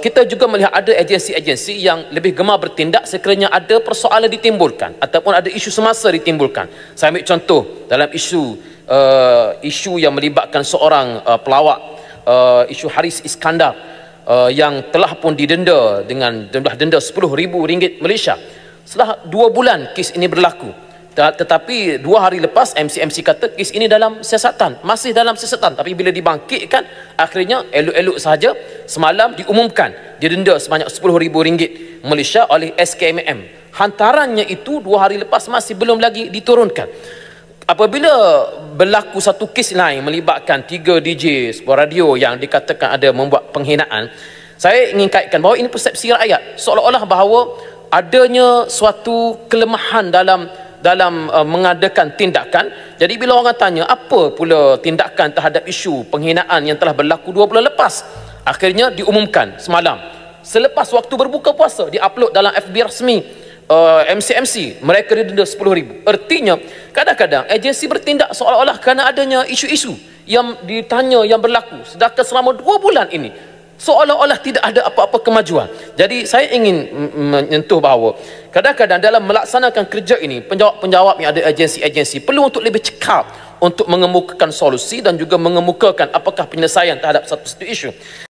Kita juga melihat ada agensi-agensi yang lebih gemar bertindak sekiranya ada persoalan ditimbulkan ataupun ada isu semasa ditimbulkan. Saya ambil contoh dalam isu yang melibatkan seorang pelawak, isu Haris Iskandar, yang telah pun didenda dengan jumlah denda RM10,000 Malaysia. Setelah 2 bulan kes ini berlaku, tetapi 2 hari lepas MC kata kes ini dalam siasatan, masih dalam siasatan. Tapi bila dibangkitkan, akhirnya elok-elok sahaja semalam diumumkan didenda sebanyak RM10,000 Malaysia oleh SKMM. Hantarannya itu 2 hari lepas masih belum lagi diturunkan. Apabila berlaku satu kes lain melibatkan 3 DJ sebuah radio yang dikatakan ada membuat penghinaan, saya ingin kaitkan bahawa ini persepsi rakyat, seolah-olah bahawa adanya suatu kelemahan dalam mengadakan tindakan. Jadi bila orang tanya apa pula tindakan terhadap isu penghinaan yang telah berlaku 2 bulan lepas, akhirnya diumumkan semalam selepas waktu berbuka puasa, diupload dalam FB rasmi MC mereka didenda RM10,000. Artinya kadang-kadang agensi bertindak seolah-olah kerana adanya isu-isu yang ditanya yang berlaku, sedangkan selama 2 bulan ini seolah-olah tidak ada apa-apa kemajuan. Jadi saya ingin menyentuh bahawa kadang-kadang dalam melaksanakan kerja ini, penjawab-penjawab yang ada agensi-agensi perlu untuk lebih cekap untuk mengemukakan solusi dan juga mengemukakan apakah penyelesaian terhadap satu isu.